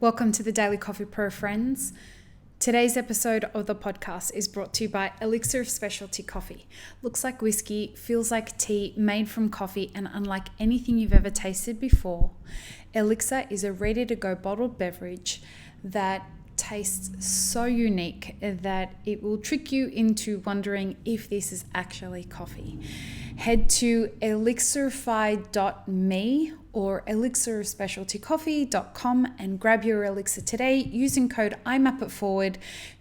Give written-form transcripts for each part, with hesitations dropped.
Welcome to the Daily Coffee Pro, friends. Today's episode of the podcast is brought to you by Elixir of Specialty Coffee. Looks like whiskey, feels like tea, made from coffee, and unlike anything you've ever tasted before, Elixir is a ready-to-go bottled beverage that tastes so unique that it will trick you into wondering if this is actually coffee. Head to elixirify.me or elixirofspecialtycoffee.com and grab your elixir today using code IMAPITFORWARD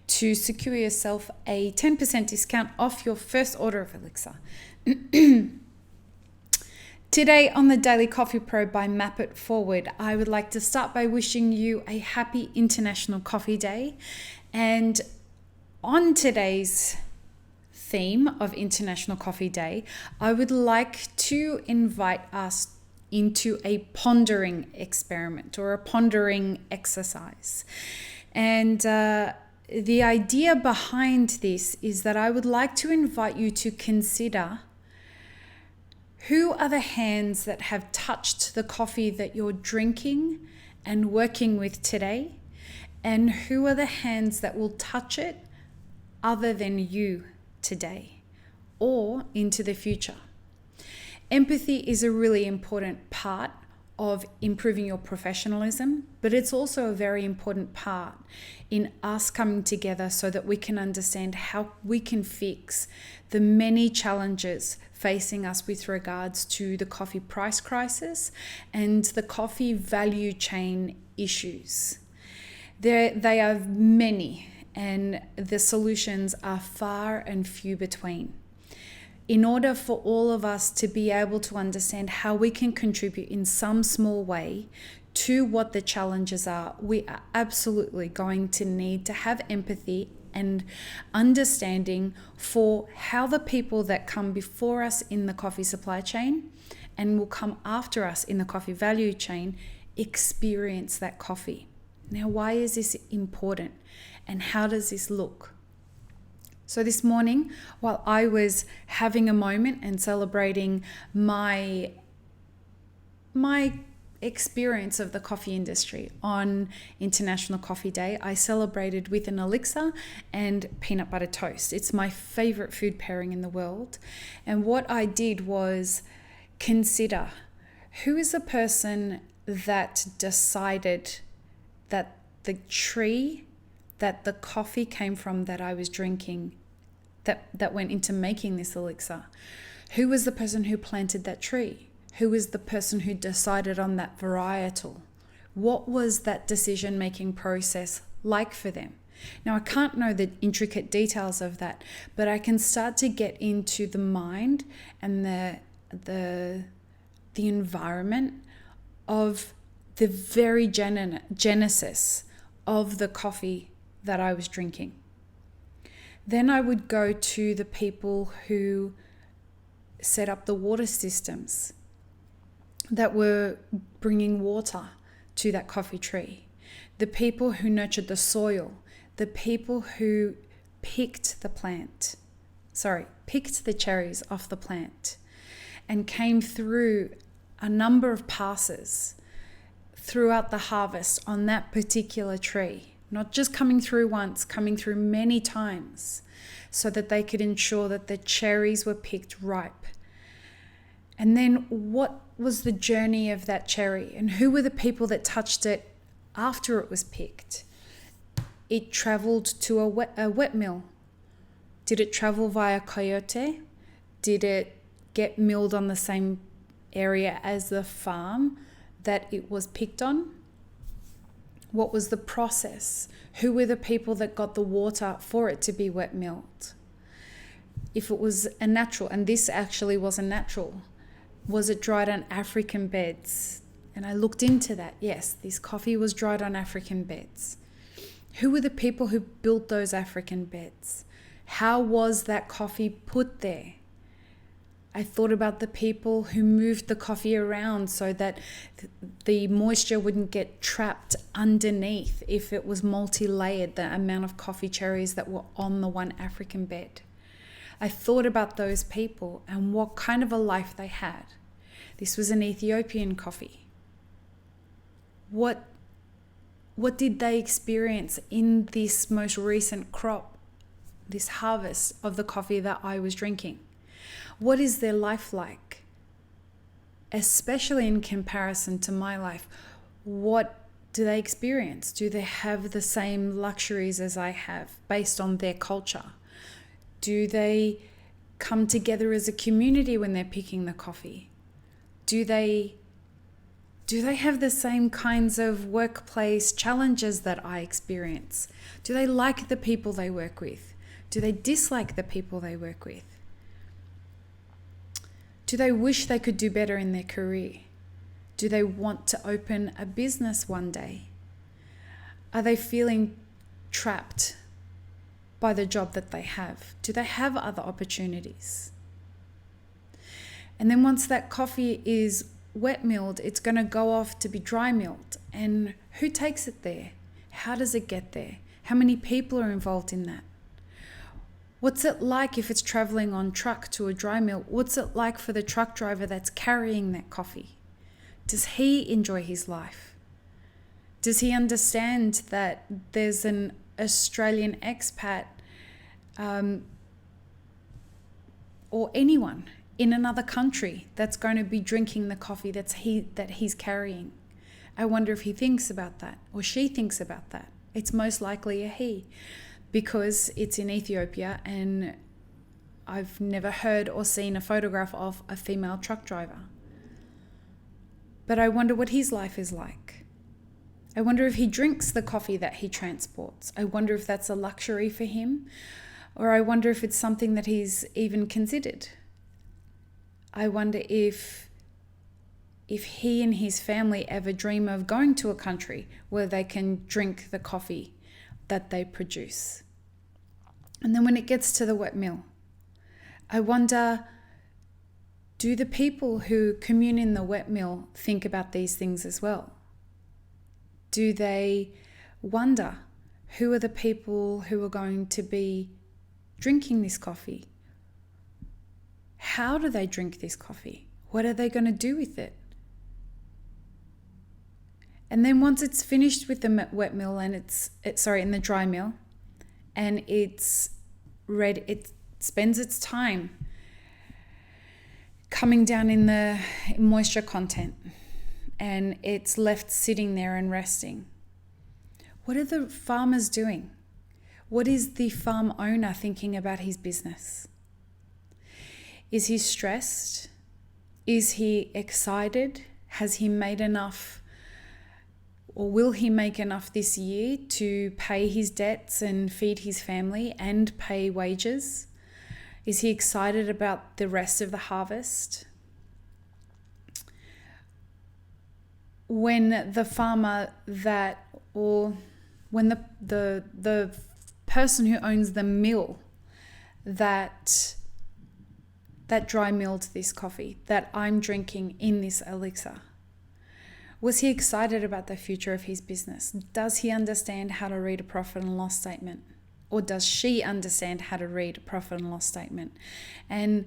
to secure yourself a 10% discount off your first order of elixir. Today on the Daily Coffee Pro by Map It Forward, I would like to start by wishing you a happy International Coffee Day. And on today's theme of International Coffee Day, I would like to invite us into a pondering experiment or a pondering exercise. And the idea behind this is that I would like to invite you to consider who are the hands that have touched the coffee that you're drinking and working with today, and who are the hands that will touch it other than you today or into the future. Empathy is a really important part of improving your professionalism, but it's also a very important part in us coming together so that we can understand how we can fix the many challenges facing us with regards to the coffee price crisis and the coffee value chain issues. They are many, and the solutions are far and few between. In order for all of us to be able to understand how we can contribute in some small way to what the challenges are, we are absolutely going to need to have empathy and understanding for how the people that come before us in the coffee supply chain and will come after us in the coffee value chain experience that coffee. Now, why is this important and how does this look? So this morning, while I was having a moment and celebrating my experience of the coffee industry on International Coffee Day, I celebrated with an elixir and peanut butter toast. It's my favorite food pairing in the world. And what I did was consider who is the person that decided that the tree that the coffee came from that I was drinking, that went into making this elixir. Who was the person who planted that tree? Who was the person who decided on that varietal? What was that decision-making process like for them? Now, I can't know the intricate details of that, but I can start to get into the mind and the environment of the very genesis of the coffee that I was drinking. Then I would go to the people who set up the water systems that were bringing water to that coffee tree, the people who nurtured the soil, the people who picked the cherries off the plant and came through a number of passes throughout the harvest on that particular tree. Not just coming through once, coming through many times so that they could ensure that the cherries were picked ripe. And then what was the journey of that cherry and who were the people that touched it after it was picked? It traveled to a wet mill. Did it travel via coyote? Did it get milled on the same area as the farm that it was picked on? What was the process? Who were the people that got the water for it to be wet milled? If it was a natural, and this actually was a natural, was it dried on African beds? And I looked into that. Yes, this coffee was dried on African beds. Who were the people who built those African beds? How was that coffee put there? I thought about the people who moved the coffee around so that the moisture wouldn't get trapped underneath if it was multi-layered, the amount of coffee cherries that were on the one African bed. I thought about those people and what kind of a life they had. This was an Ethiopian coffee. What What did they experience in this most recent crop, this harvest of the coffee that I was drinking? What is their life like? Especially in comparison to my life, what do they experience? Do they have the same luxuries as I have based on their culture? Do they come together as a community when they're picking the coffee? Do they have the same kinds of workplace challenges that I experience? Do they like the people they work with? Do they dislike the people they work with? Do they wish they could do better in their career? Do they want to open a business one day? Are they feeling trapped by the job that they have? Do they have other opportunities? And then once that coffee is wet milled, it's going to go off to be dry milled. And who takes it there? How does it get there? How many people are involved in that? What's it like if it's traveling on truck to a dry mill? What's it like for the truck driver that's carrying that coffee? Does he enjoy his life? Does he understand that there's an Australian expat or anyone in another country that's going to be drinking the coffee that he's carrying? I wonder if he thinks about that or she thinks about that. It's most likely a he, because it's in Ethiopia and I've never heard or seen a photograph of a female truck driver. But I wonder what his life is like. I wonder if he drinks the coffee that he transports. I wonder if that's a luxury for him, or I wonder if it's something that he's even considered. I wonder if he and his family ever dream of going to a country where they can drink the coffee that they produce. And then when it gets to the wet mill, I wonder, do the people who commune in the wet mill think about these things as well? Do they wonder who are the people who are going to be drinking this coffee? How do they drink this coffee? What are they going to do with it? And then once it's finished with the wet mill and in the dry mill, and it's ready, it spends its time coming down in the moisture content, and it's left sitting there and resting. What are the farmers doing? What is the farm owner thinking about his business? Is he stressed? Is he excited? Has he made enough, or will he make enough this year to pay his debts and feed his family and pay wages? Is he excited about the rest of the harvest? When the farmer when the person who owns the mill that dry milled this coffee that I'm drinking in this elixir, was he excited about the future of his business? Does he understand how to read a profit and loss statement? Or does she understand how to read a profit and loss statement? And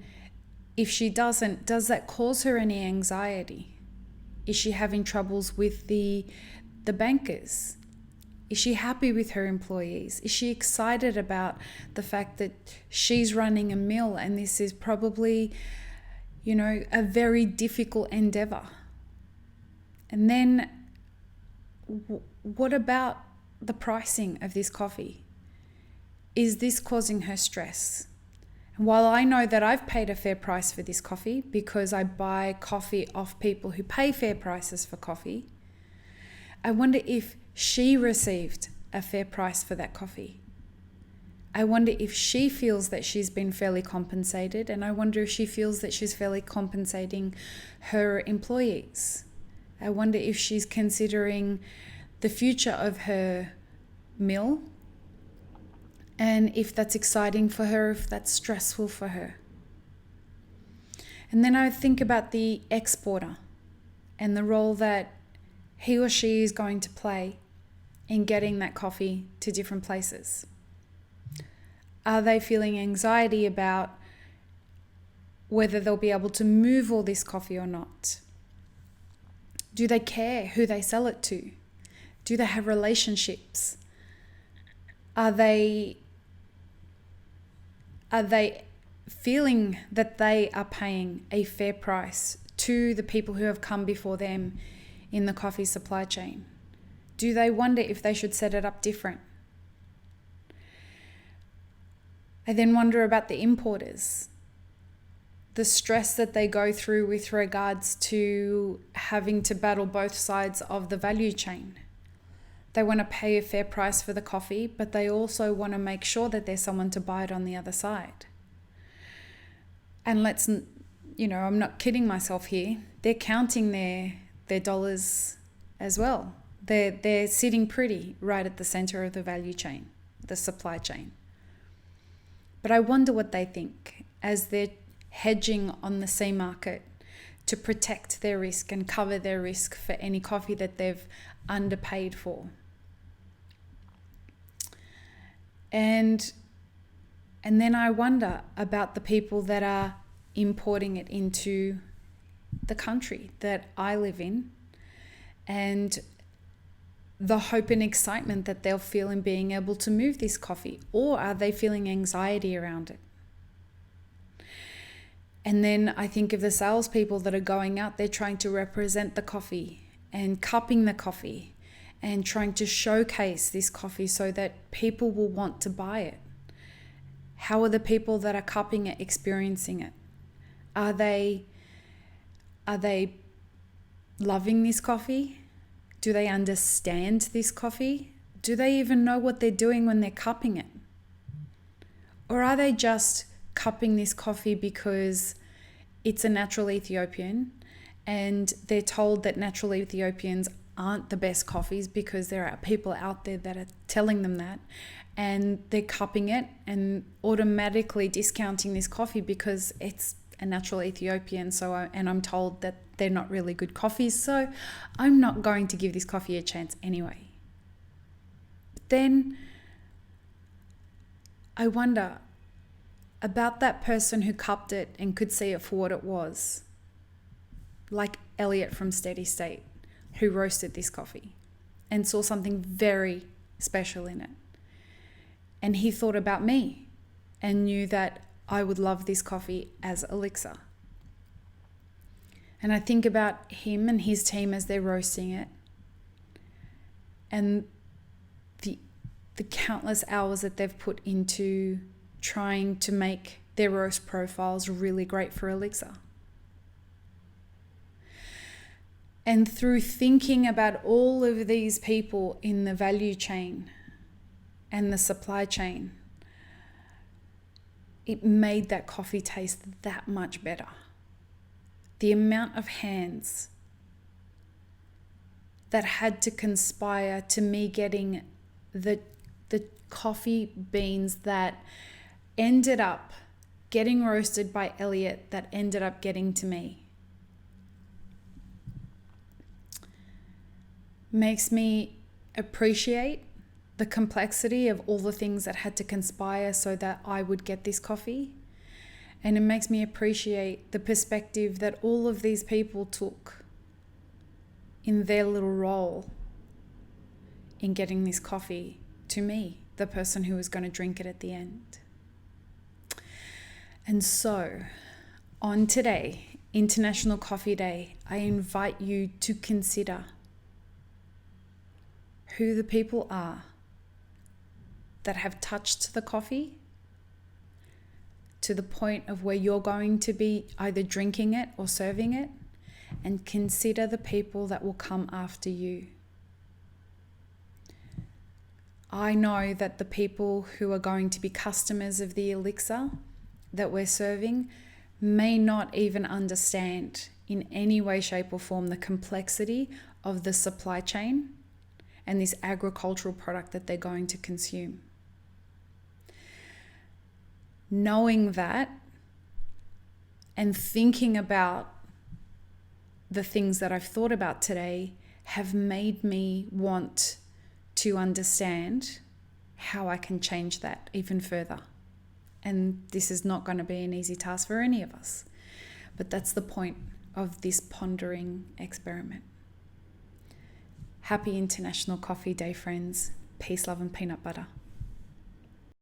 if she doesn't, does that cause her any anxiety? Is she having troubles with the bankers? Is she happy with her employees? Is she excited about the fact that she's running a mill and this is probably, a very difficult endeavor? And then what about the pricing of this coffee? Is this causing her stress? And while I know that I've paid a fair price for this coffee because I buy coffee off people who pay fair prices for coffee, I wonder if she received a fair price for that coffee. I wonder if she feels that she's been fairly compensated, and I wonder if she feels that she's fairly compensating her employees. I wonder if she's considering the future of her mill, and if that's exciting for her, if that's stressful for her. And then I think about the exporter and the role that he or she is going to play in getting that coffee to different places. Are they feeling anxiety about whether they'll be able to move all this coffee or not? Do they care who they sell it to? Do they have relationships? Are they feeling that they are paying a fair price to the people who have come before them in the coffee supply chain? Do they wonder if they should set it up different? I then wonder about the importers, the stress that they go through with regards to having to battle both sides of the value chain. They want to pay a fair price for the coffee, but they also want to make sure that there's someone to buy it on the other side. And I'm not kidding myself here. They're counting their dollars as well. They're sitting pretty right at the center of the value chain, the supply chain. But I wonder what they think as they're hedging on the sea market to protect their risk and cover their risk for any coffee that they've underpaid for. And then I wonder about the people that are importing it into the country that I live in, and the hope and excitement that they'll feel in being able to move this coffee, or are they feeling anxiety around it? And then I think of the salespeople that are going out there trying to represent the coffee and cupping the coffee and trying to showcase this coffee so that people will want to buy it. How are the people that are cupping it experiencing it? Are they loving this coffee? Do they understand this coffee? Do they even know what they're doing when they're cupping it? Or are they just cupping this coffee because it's a natural Ethiopian and they're told that natural Ethiopians aren't the best coffees because there are people out there that are telling them that, and they're cupping it and automatically discounting this coffee because it's a natural Ethiopian, and I'm told that they're not really good coffees, so I'm not going to give this coffee a chance anyway. But then I wonder about that person who cupped it and could see it for what it was, like Elliot from Steady State, who roasted this coffee and saw something very special in it. And he thought about me and knew that I would love this coffee as elixir. And I think about him and his team as they're roasting it, and the countless hours that they've put into trying to make their roast profiles really great for elixir. And through thinking about all of these people in the value chain and the supply chain, it made that coffee taste that much better. The amount of hands that had to conspire to me getting the coffee beans that ended up getting roasted by Elliot, that ended up getting to me, makes me appreciate the complexity of all the things that had to conspire so that I would get this coffee. And it makes me appreciate the perspective that all of these people took in their little role in getting this coffee to me, the person who was going to drink it at the end. And so, on today, International Coffee Day, I invite you to consider who the people are that have touched the coffee to the point of where you're going to be either drinking it or serving it, and consider the people that will come after you. I know that the people who are going to be customers of the elixir that we're serving may not even understand in any way, shape or form the complexity of the supply chain and this agricultural product that they're going to consume. Knowing that and thinking about the things that I've thought about today have made me want to understand how I can change that even further. And this is not going to be an easy task for any of us, but that's the point of this pondering experiment. Happy International Coffee Day, friends. Peace, love, and peanut butter.